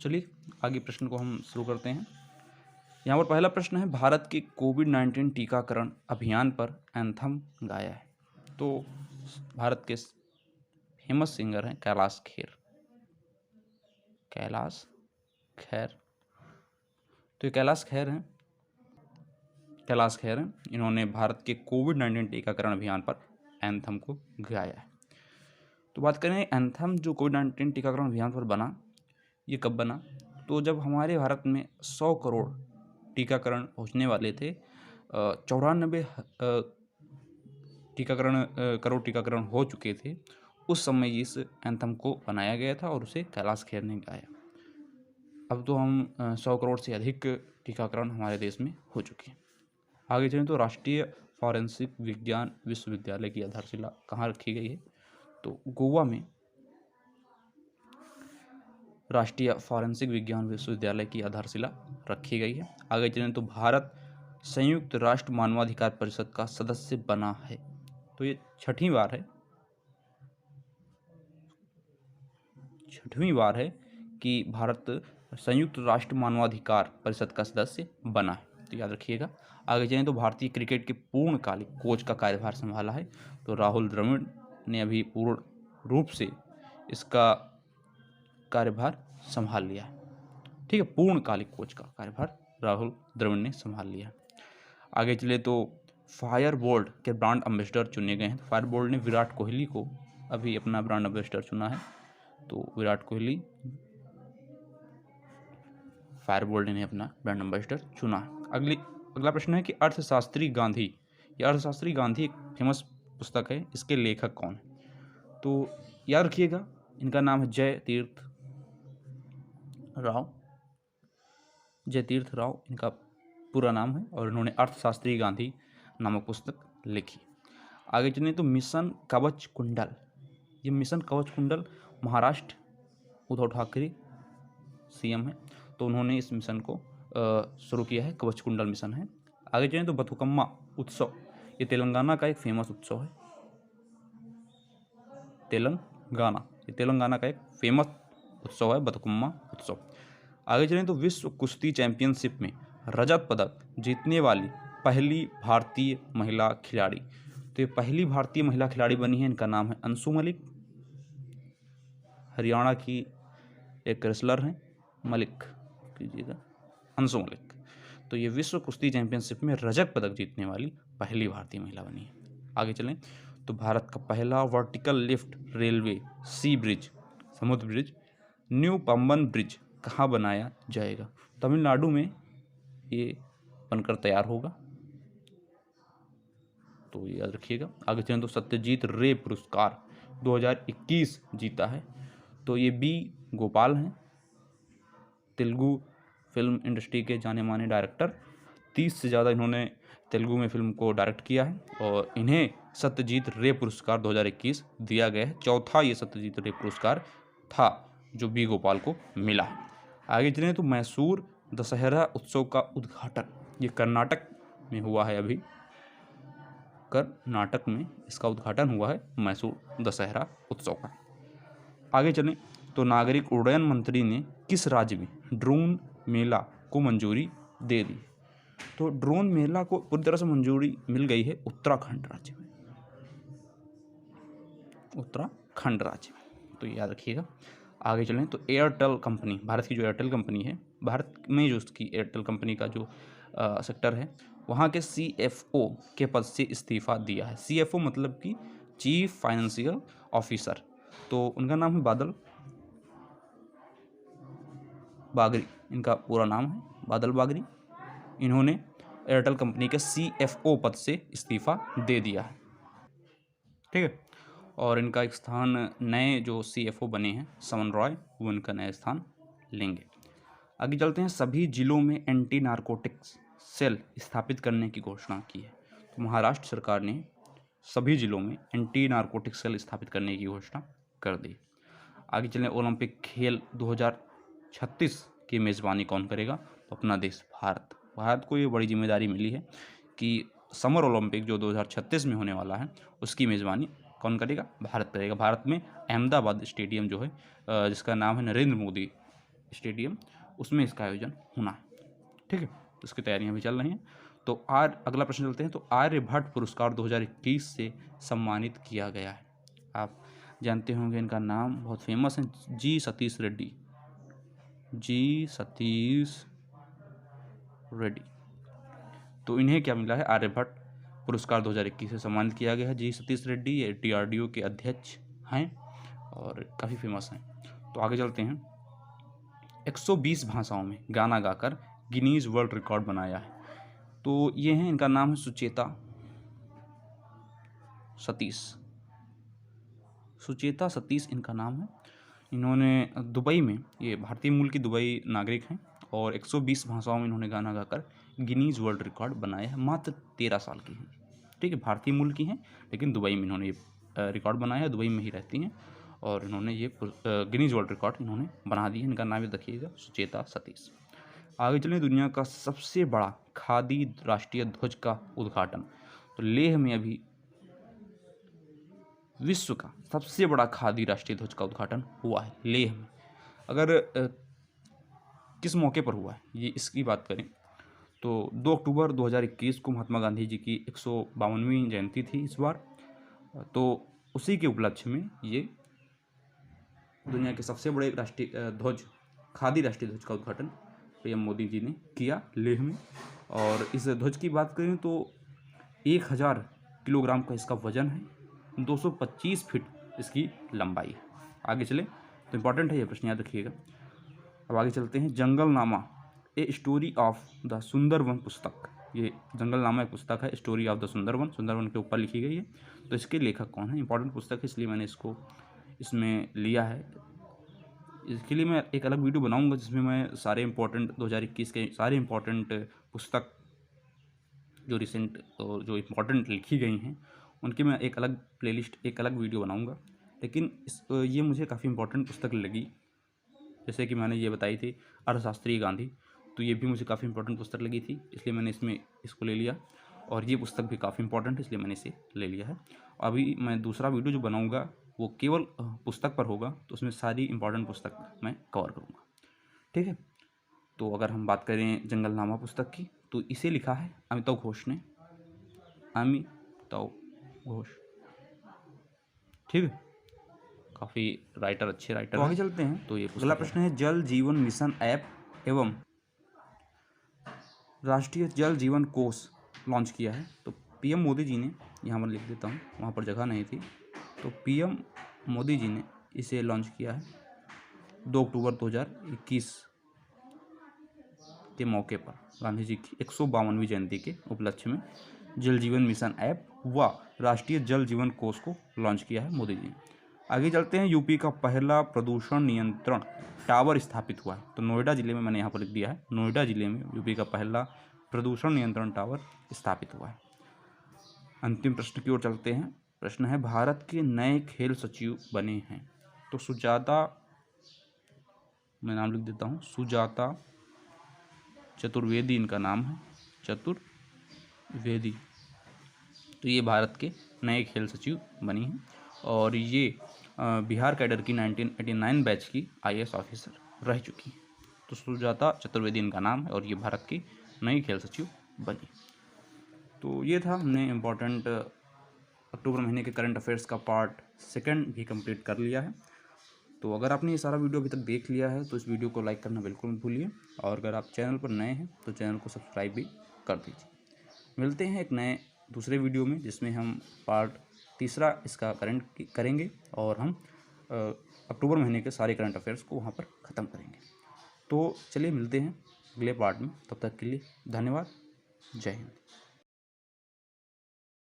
चलिए आगे प्रश्न को हम शुरू करते हैं। यहाँ पर पहला प्रश्न है, भारत के कोविड-19 टीकाकरण अभियान पर एंथम गाया है। तो भारत के फेमस सिंगर हैं कैलाश खेर। कैलाश खेर, तो ये कैलाश खेर हैं। इन्होंने भारत के कोविड-19 टीकाकरण अभियान पर एंथम को गाया है। तो बात करें एंथम जो कोविड-19 टीकाकरण अभियान पर बना, ये कब बना? तो जब हमारे भारत में 100 करोड़ टीकाकरण पहुंचने वाले थे, 94 करोड़ टीकाकरण हो चुके थे, उस समय इस एंथम को बनाया गया था और उसे कैलाश खेर ने गाया। अब तो हम 100 करोड़ से अधिक टीकाकरण हमारे देश में हो चुके हैं। आगे चलें तो राष्ट्रीय फॉरेंसिक विज्ञान विश्वविद्यालय की आधारशिला कहाँ रखी गई है? तो गोवा में राष्ट्रीय फॉरेंसिक विज्ञान विश्वविद्यालय की आधारशिला रखी गई है। आगे चलें तो भारत संयुक्त राष्ट्र मानवाधिकार परिषद का सदस्य बना है। तो ये छठवीं बार है कि भारत संयुक्त राष्ट्र मानवाधिकार परिषद का सदस्य बना है, तो याद रखिएगा। आगे चलें तो भारतीय क्रिकेट के पूर्णकालिक कोच का कार्यभार संभाला है। तो राहुल द्रविड़ ने अभी पूर्ण रूप से इसका कार्यभार संभाल लिया है। ठीक है, पूर्णकालिक कोच का कार्यभार राहुल द्रविड़ ने संभाल लिया। आगे चले तो फायरबोल्ट के ब्रांड एम्बेसडर चुने गए हैं। फायरबोल्ट ने विराट कोहली को अभी अपना ब्रांड एम्बेसडर चुना है। तो विराट कोहली, फायरबोल्ट ने अपना ब्रांड एम्बेसडर चुना है। अगला प्रश्न है कि अर्थशास्त्री गांधी, यह अर्थशास्त्री गांधी एक फेमस पुस्तक है, इसके लेखक कौन है? तो याद रखिएगा, इनका नाम है जयतीर्थ राव इनका पूरा नाम है और इन्होंने अर्थशास्त्री गांधी नामक पुस्तक लिखी। आगे चलें तो मिशन कवच कुंडल, ये मिशन कवच कुंडल महाराष्ट्र उद्धव ठाकरे सीएम है, तो उन्होंने इस मिशन को शुरू किया है, कवच कुंडल मिशन है। आगे चलें तो बथुकम्मा उत्सव, ये तेलंगाना का एक फेमस उत्सव है। तेलंगाना का एक फेमस उत्सव है बथुकम्मा उत्सव। आगे चलें तो विश्व कुश्ती चैंपियनशिप में रजत पदक जीतने वाली पहली भारतीय महिला खिलाड़ी, तो ये पहली भारतीय महिला खिलाड़ी बनी है, इनका नाम है अंशु मलिक। हरियाणा की एक रेसलर हैं, अंशु मलिक। तो ये विश्व कुश्ती चैंपियनशिप में रजत पदक जीतने वाली पहली भारतीय महिला बनी है। आगे चलें तो भारत का पहला वर्टिकल लिफ्ट रेलवे सी ब्रिज, समुद्र ब्रिज, न्यू पंबन ब्रिज कहाँ बनाया जाएगा? तमिलनाडु में ये बनकर तैयार होगा, तो याद रखिएगा। आगे चलें तो सत्यजीत रे पुरस्कार 2021 जीता है, तो ये बी गोपाल हैं, तेलुगु फिल्म इंडस्ट्री के जाने माने डायरेक्टर। 30 से ज़्यादा इन्होंने तेलुगु में फिल्म को डायरेक्ट किया है और इन्हें सत्यजीत रे पुरस्कार 2021 दिया गया है। चौथा ये सत्यजीत रे पुरस्कार था जो बी गोपाल को मिला है। आगे चलें तो मैसूर दशहरा उत्सव का उद्घाटन, ये कर्नाटक में हुआ है, अभी कर्नाटक में इसका उद्घाटन हुआ है मैसूर दशहरा उत्सव का। आगे चलें तो नागरिक उड्डयन मंत्री ने किस राज्य में ड्रोन मेला को मंजूरी दे दी? तो ड्रोन मेला को पूरी तरह से मंजूरी मिल गई है उत्तराखंड राज्य में, तो याद रखिएगा। आगे चलें तो एयरटेल कंपनी, भारत की जो एयरटेल कंपनी है, भारत में जो उसकी एयरटेल कंपनी का जो सेक्टर है, वहाँ के CFO के पद से इस्तीफा दिया है। CFO मतलब कि चीफ फाइनेंशियल ऑफिसर, तो उनका नाम है बादल बागरी, इनका पूरा नाम है बादल बागरी। इन्होंने एयरटेल कंपनी के CFO पद से इस्तीफा दे दिया है। ठीक है, और इनका एक स्थान नए जो CFO बने हैं समन रॉय, वो इनका नया स्थान लेंगे। आगे चलते हैं, सभी जिलों में एंटी नारकोटिक्स सेल स्थापित करने की घोषणा की है। तो महाराष्ट्र सरकार ने सभी जिलों में एंटी नारकोटिक सेल स्थापित करने की घोषणा कर दी। आगे चलें, ओलंपिक खेल 2036 की मेज़बानी कौन करेगा? तो अपना देश भारत को ये बड़ी जिम्मेदारी मिली है कि समर ओलंपिक जो 2036 में होने वाला है उसकी मेज़बानी कौन करेगा? भारत करेगा। भारत में अहमदाबाद स्टेडियम जो है, जिसका नाम है नरेंद्र मोदी स्टेडियम, उसमें इसका आयोजन होना है। ठीक है, तो इसकी तैयारियां भी चल रही हैं। तो अगला प्रश्न चलते हैं। तो आर्यभट्ट पुरस्कार 2021 से सम्मानित किया गया है। आप जानते होंगे इनका नाम, बहुत फेमस है, जी सतीश रेड्डी। जी सतीश रेड्डी। तो इन्हें क्या मिला है, आर्यभट्ट पुरस्कार 2021 से सम्मानित किया गया है। जी सतीश रेड्डी ये DRDO के अध्यक्ष हैं और काफ़ी फेमस हैं। तो आगे चलते हैं। 120 भाषाओं में गाना गाकर गिनीज वर्ल्ड रिकॉर्ड बनाया है। तो ये हैं, इनका नाम है सुचेता सतीश। सुचेता सतीश इनका नाम है। इन्होंने दुबई में, ये भारतीय मूल की दुबई नागरिक हैं और 120 भाषाओं में इन्होंने गाना गाकर गिनीज वर्ल्ड रिकॉर्ड बनाया है। मात्र 13 साल की हैं। ठीक है, भारतीय मूल की हैं लेकिन दुबई में इन्होंने ये रिकॉर्ड बनाया है, दुबई में ही रहती हैं और इन्होंने ये गिनीज वर्ल्ड रिकॉर्ड इन्होंने बना दी है। इनका नाम याद रखिएगा, सुचेता सतीश। आगे चलें। दुनिया का सबसे बड़ा खादी राष्ट्रीय ध्वज का उद्घाटन। तो लेह में अभी विश्व का सबसे बड़ा खादी राष्ट्रीय ध्वज का उद्घाटन हुआ है, लेह में। अगर किस मौके पर हुआ है ये, इसकी बात करें तो 2 अक्टूबर 2021 को महात्मा गांधी जी की 152वीं जयंती थी इस बार। तो उसी के उपलक्ष्य में ये दुनिया के सबसे बड़े राष्ट्रीय ध्वज, खादी राष्ट्रीय ध्वज का उद्घाटन PM मोदी जी ने किया लेह में। और इस ध्वज की बात करें तो 1000 किलोग्राम का इसका वजन है, 225 फीट इसकी लंबाई है। आगे चले, तो इम्पॉर्टेंट है ये प्रश्न, याद रखिएगा। अब आगे चलते हैं। Junglenama a story of the Sundarban पुस्तक। ये जंगलनामा एक पुस्तक है, story of the Sundarban, Sundarban के ऊपर लिखी गई है। तो इसके लेखक कौन है, इंपॉर्टेंट पुस्तक है इसलिए मैंने इसको इसमें लिया है। इसके लिए मैं एक अलग वीडियो बनाऊंगा जिसमें मैं सारे इंपॉर्टेंट 2021 के सारे इंपॉर्टेंट पुस्तक जो रिसेंट और जो इम्पोर्टेंट लिखी गई हैं उनकी मैं एक अलग प्लेलिस्ट, एक अलग वीडियो बनाऊंगा। लेकिन ये मुझे काफ़ी इंपॉर्टेंट पुस्तक लगी। जैसे कि मैंने ये बताई थी अर्थशास्त्री गांधी, तो ये भी मुझे काफ़ी इंपॉर्टेंट पुस्तक लगी थी, इसलिए मैंने इसमें इसको ले लिया। और ये पुस्तक भी काफ़ी इंपॉर्टेंट है इसलिए मैंने इसे ले लिया है। अभी मैं दूसरा वीडियो जो बनाऊँगा वो केवल पुस्तक पर होगा, तो उसमें सारी इंपॉर्टेंट पुस्तक मैं कवर करूँगा। ठीक है, तो अगर हम बात करें जंगलनामा पुस्तक की, तो इसे लिखा है अमिताव घोष ने, अमिताव घोष। ठीक है, काफ़ी राइटर, अच्छे राइटर। तो आगे चलते हैं। तो ये अगला प्रश्न है, जल जीवन मिशन ऐप एवं राष्ट्रीय जल जीवन कोष लॉन्च किया है। तो PM मोदी जी ने, यहाँ पर लिख देता हूँ, वहाँ पर जगह नहीं थी, तो PM मोदी जी ने इसे लॉन्च किया है 2 अक्टूबर 2021 के मौके पर, गांधी जी की 152वीं जयंती के उपलक्ष्य में जल जीवन मिशन ऐप व राष्ट्रीय जल जीवन कोष को लॉन्च किया है मोदी जी ने। आगे चलते हैं। यूपी का पहला प्रदूषण नियंत्रण टावर स्थापित हुआ है। तो नोएडा जिले में, मैंने यहाँ पर लिख दिया है, नोएडा जिले में यूपी का पहला प्रदूषण नियंत्रण टावर स्थापित हुआ है। अंतिम प्रश्न की ओर चलते हैं। प्रश्न है, भारत के नए खेल सचिव बने हैं। तो सुजाता, मैं नाम लिख देता हूँ, सुजाता चतुर्वेदी इनका नाम है, चतुर्वेदी। तो ये भारत के नए खेल सचिव बनी हैं और ये बिहार कैडर की 1989 बैच की IAS ऑफिसर रह चुकी हैं। तो सुजाता चतुर्वेदी इनका नाम है और ये भारत की नई खेल सचिव बनी। तो ये था, हमने इम्पोर्टेंट अक्टूबर महीने के करंट अफेयर्स का पार्ट 2 भी कंप्लीट कर लिया है। तो अगर आपने ये सारा वीडियो अभी तक देख लिया है तो इस वीडियो को लाइक करना बिल्कुल मत भूलिए, और अगर आप चैनल पर नए हैं तो चैनल को सब्सक्राइब भी कर दीजिए। मिलते हैं एक नए दूसरे वीडियो में जिसमें हम पार्ट 3 इसका करंट करेंगे और हम अक्टूबर महीने के सारे करंट अफेयर्स को वहाँ पर ख़त्म करेंगे। तो चलिए मिलते हैं अगले पार्ट में, तब तक के लिए धन्यवाद, जय हिंद।